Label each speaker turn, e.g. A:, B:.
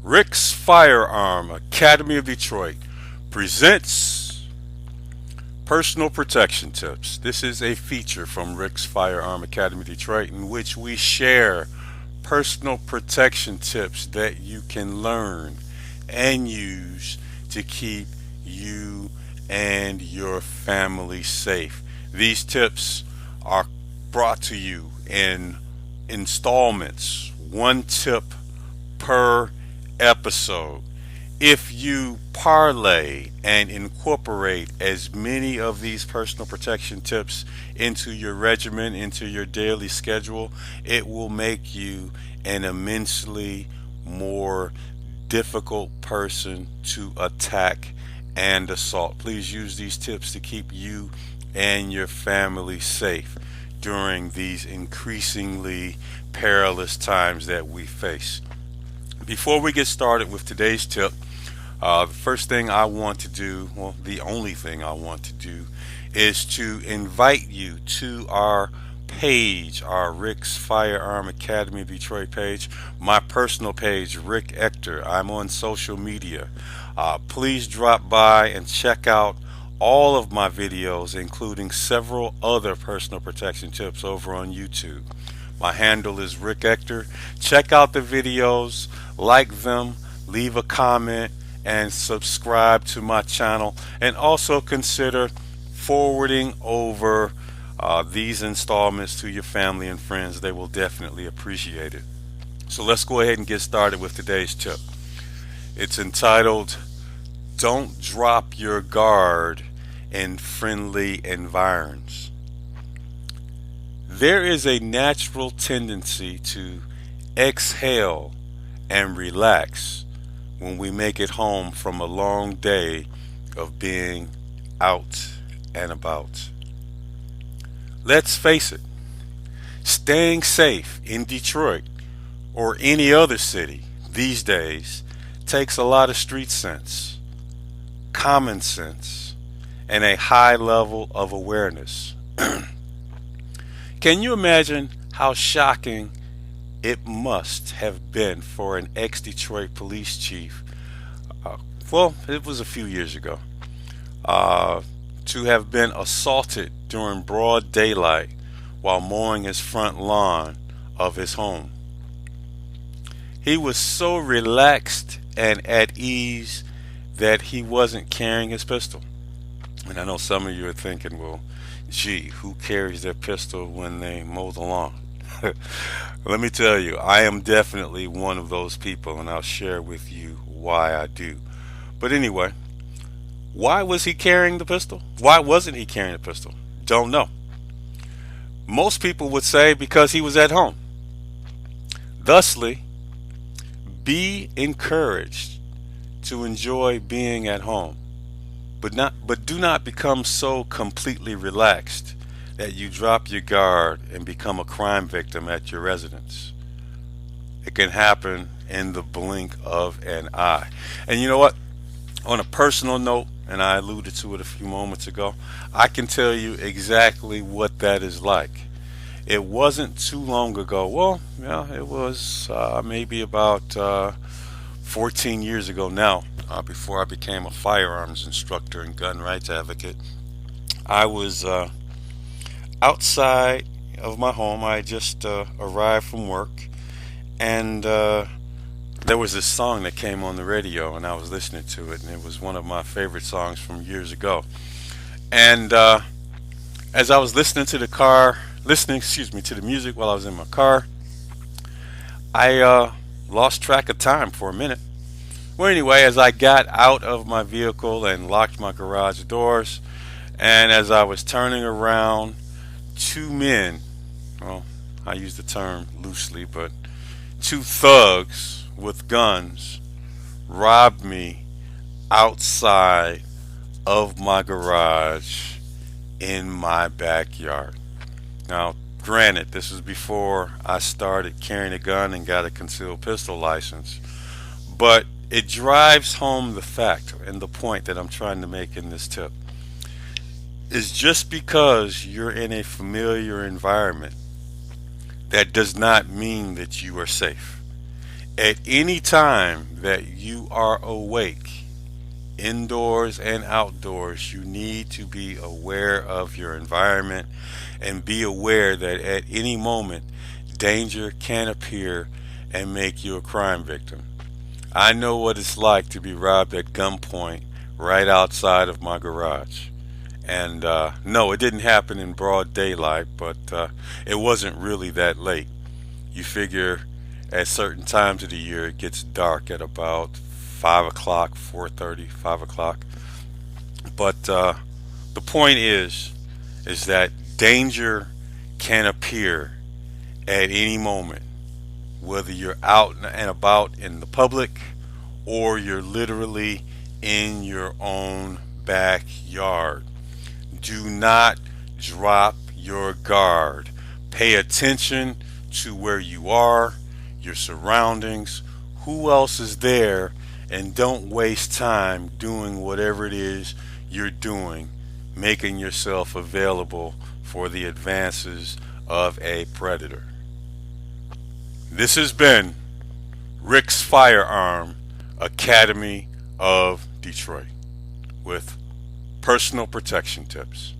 A: Rick's Firearm Academy of Detroit presents Personal Protection Tips. This is a feature from Rick's Firearm Academy of Detroit in which we share personal protection tips that you can learn and use to keep you and your family safe. These tips are brought to you in installments, one tip per episode. If you parlay and incorporate as many of these personal protection tips into your regimen, into your daily schedule, it will make you an immensely more difficult person to attack and assault. Please use these tips to keep you and your family safe during these increasingly perilous times that we face. Before we get started with today's tip, the first thing I want to do, well, the only thing I want to do, is to invite you to our page, our Rick's Firearm Academy of Detroit page, my personal page, Rick Ector. I'm on social media. Please drop by and check out all of my videos, including several other personal protection tips over on YouTube. My handle is Rick Ector. Check out the videos, like them, leave a comment, and subscribe to my channel. And also consider forwarding over these installments to your family and friends. They will definitely appreciate it. So let's go ahead and get started with today's tip. It's entitled, Don't Drop Your Guard in Friendly Environs. There is a natural tendency to exhale and relax when we make it home from a long day of being out and about. Let's face it, staying safe in Detroit or any other city these days takes a lot of street sense, common sense, and a high level of awareness. Can you imagine how shocking it must have been for an ex-Detroit police chief, well, it was a few years ago, to have been assaulted during broad daylight while mowing his front lawn of his home? He was so relaxed and at ease that he wasn't carrying his pistol. And I know some of you are thinking, well, gee, who carries their pistol when they mow the lawn? Let me tell you, I am definitely one of those people, and I'll share with you why I do. But anyway, why was he carrying the pistol? Why wasn't he carrying the pistol? Don't know. Most people would say because he was at home. Thusly, be encouraged to enjoy being at home, but do not become so completely relaxed that you drop your guard and become a crime victim at your residence. It can happen in the blink of an eye. And you know what? On a personal note, and I alluded to it a few moments ago, I can tell you exactly what that is like. It wasn't too long ago. Well, yeah, it was maybe about 14 years ago now, before I became a firearms instructor and gun rights advocate. I was outside of my home. I just arrived from work, and there was this song that came on the radio, and I was listening to it, and it was one of my favorite songs from years ago. And as I was listening to the music while I was in my car, I lost track of time for a minute. Well, anyway, as I got out of my vehicle and locked my garage doors, and as I was turning around, two men, well, I use the term loosely, but two thugs with guns robbed me outside of my garage in my backyard. Now, granted, this was before I started carrying a gun and got a concealed pistol license, but it drives home the fact and the point that I'm trying to make in this tip. Is just because you're in a familiar environment, that does not mean that you are safe. At any time that you are awake, indoors and outdoors, you need to be aware of your environment and be aware that at any moment, danger can appear and make you a crime victim. I know what it's like to be robbed at gunpoint right outside of my garage. And no, it didn't happen in broad daylight, but it wasn't really that late. You figure at certain times of the year it gets dark at about 5 o'clock, 4:30, 5 o'clock. But the point is that danger can appear at any moment, whether you're out and about in the public or you're literally in your own backyard. Do not drop your guard. Pay attention to where you are, your surroundings, who else is there, and don't waste time doing whatever it is you're doing, making yourself available for the advances of a predator. This has been Rick's Firearm Academy of Detroit with personal protection tips.